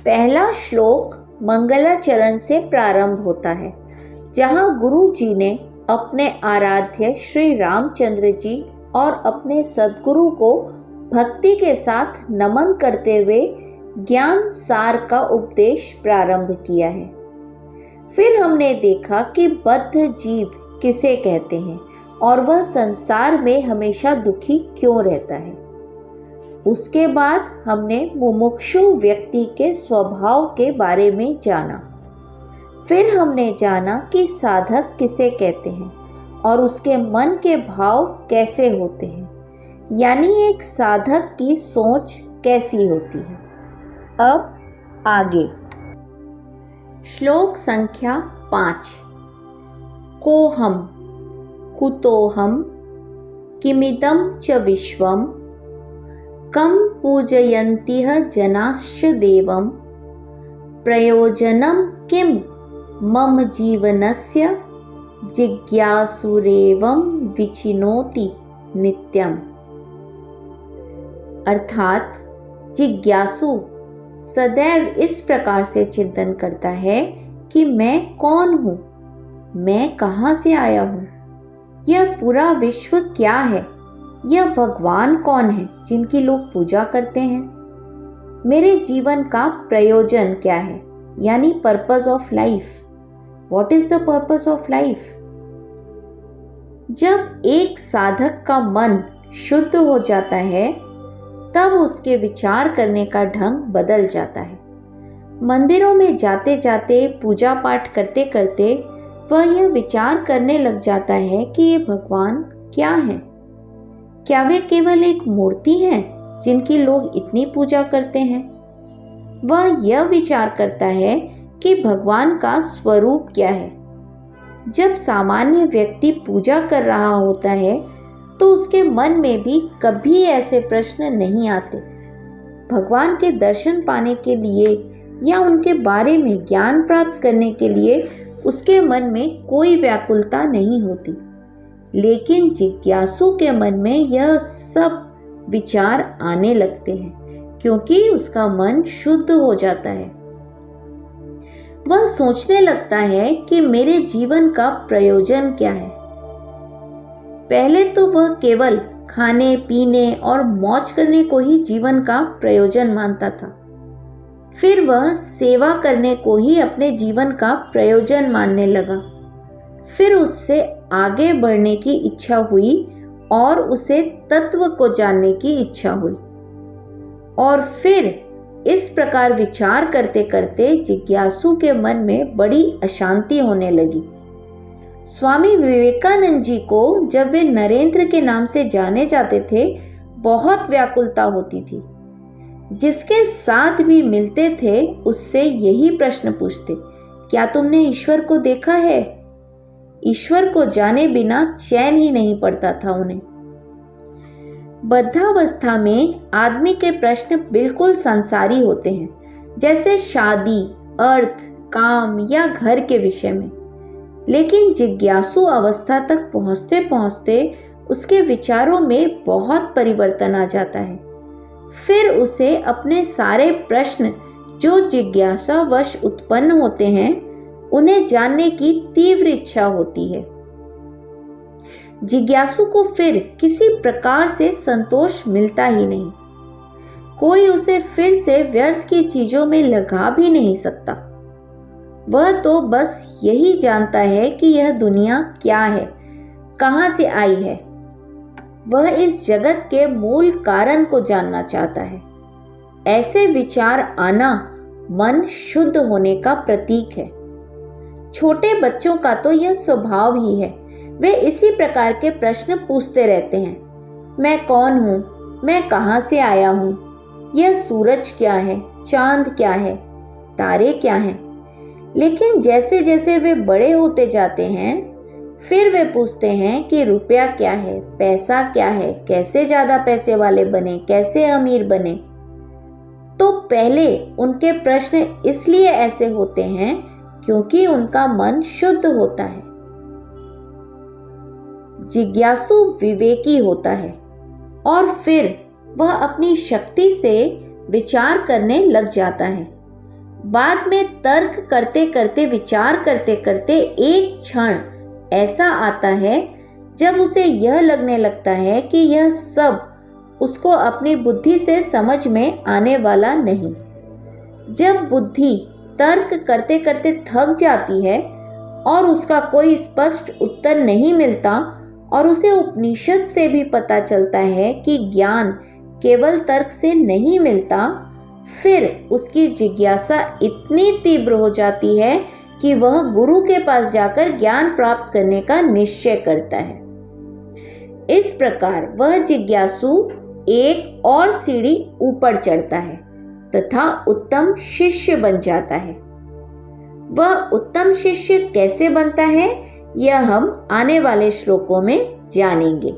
पहला श्लोक मंगलाचरण से प्रारंभ होता है, जहाँ गुरु जी ने अपने आराध्य श्री रामचंद्र जी और अपने सद्गुरु को भक्ति के साथ नमन करते हुए ज्ञान सार का उपदेश प्रारंभ किया है। फिर हमने देखा कि बद्ध जीव किसे कहते हैं और वह संसार में हमेशा दुखी क्यों रहता है। उसके बाद हमने मुमुक्षु व्यक्ति के स्वभाव के बारे में जाना। फिर हमने जाना कि साधक किसे कहते हैं और उसके मन के भाव कैसे होते हैं, यानी एक साधक की सोच कैसी होती है। अब आगे श्लोक संख्या 5। कोहम कुतोहम किमिदं च विश्वम कं पूजयन्तिह जनाश्च देवं प्रयोजनं किं मम जीवनस्य जिज्ञासुरेवं विचिनोति नित्यम्। अर्थात जिज्ञासु सदैव इस प्रकार से चिंतन करता है कि मैं कौन हूँ, मैं कहाँ से आया हूँ, यह पूरा विश्व क्या है, यह भगवान कौन है जिनकी लोग पूजा करते हैं, मेरे जीवन का प्रयोजन क्या है, यानी purpose of life. What is the purpose of life? जब एक साधक का मन शुद्ध हो जाता है तब उसके विचार करने का ढंग बदल जाता है। मंदिरों में जाते जाते, पूजा पाठ करते करते वह यह विचार करने लग जाता है कि ये भगवान क्या है, क्या वे केवल एक मूर्ति है जिनकी लोग इतनी पूजा करते हैं। वह यह विचार करता है कि भगवान का स्वरूप क्या है। जब सामान्य व्यक्ति पूजा कर रहा होता है तो उसके मन में भी कभी ऐसे प्रश्न नहीं आते। भगवान के दर्शन पाने के लिए या उनके बारे में ज्ञान प्राप्त करने के लिए उसके मन में कोई व्याकुलता नहीं होती। लेकिन जिज्ञासु के मन में यह सब विचार आने लगते हैं क्योंकि उसका मन शुद्ध हो जाता है। वह सोचने लगता है कि मेरे जीवन का प्रयोजन क्या है। पहले तो वह केवल खाने पीने और मौज करने को ही जीवन का प्रयोजन मानता था। फिर वह सेवा करने को ही अपने जीवन का प्रयोजन मानने लगा। फिर उससे आगे बढ़ने की इच्छा हुई और उसे तत्व को जानने की इच्छा हुई। और फिर इस प्रकार विचार करते करते जिज्ञासु के मन में बड़ी अशांति होने लगी। स्वामी विवेकानंद जी को जब वे नरेंद्र के नाम से जाने जाते थे बहुत व्याकुलता होती थी। जिसके साथ भी मिलते थे उससे यही प्रश्न पूछते, क्या तुमने ईश्वर को देखा है? ईश्वर को जाने बिना चैन ही नहीं पड़ता था उन्हें। बद्धावस्था में आदमी के प्रश्न बिल्कुल संसारी होते हैं, जैसे शादी, अर्थ, काम या घर के विषय में। लेकिन जिज्ञासु अवस्था तक पहुंचते पहुंचते उसके विचारों में बहुत परिवर्तन आ जाता है। फिर उसे अपने सारे प्रश्न जो जिज्ञासावश उत्पन्न होते हैं उन्हें जानने की तीव्र इच्छा होती है। जिज्ञासु को फिर किसी प्रकार से संतोष मिलता ही नहीं। कोई उसे फिर से व्यर्थ की चीजों में लगा भी नहीं सकता। वह तो बस यही जानता है कि यह दुनिया क्या है, कहाँ से आई है। वह इस जगत के मूल कारण को जानना चाहता है। ऐसे विचार आना मन शुद्ध होने का प्रतीक है। छोटे बच्चों का तो यह स्वभाव ही है। वे इसी प्रकार के प्रश्न पूछते रहते हैं। मैं कौन हूँ? मैं कहाँ से आया हूँ? यह सूरज क्या है? चांद क्या है? तारे क्या हैं? लेकिन जैसे जैसे वे बड़े होते जाते हैं फिर वे पूछते हैं कि रुपया क्या है, पैसा क्या है, कैसे ज़्यादा पैसे वाले बने, कैसे अमीर बने। तो पहले उनके प्रश्न इसलिए ऐसे होते हैं क्योंकि उनका मन शुद्ध होता है। जिज्ञासु विवेकी होता है और फिर वह अपनी शक्ति से विचार करने लग जाता है। बाद में तर्क करते करते, विचार करते करते एक क्षण ऐसा आता है जब उसे यह लगने लगता है कि यह सब उसको अपनी बुद्धि से समझ में आने वाला नहीं। जब बुद्धि तर्क करते करते थक जाती है और उसका कोई स्पष्ट उत्तर नहीं मिलता और उसे उपनिषद से भी पता चलता है कि ज्ञान केवल तर्क से नहीं मिलता, फिर उसकी जिज्ञासा इतनी तीव्र हो जाती है कि वह गुरु के पास जाकर ज्ञान प्राप्त करने का निश्चय करता है। इस प्रकार वह जिज्ञासु एक और सीढ़ी ऊपर चढ़ता है तथा उत्तम शिष्य बन जाता है। वह उत्तम शिष्य कैसे बनता है, यह हम आने वाले श्लोकों में जानेंगे।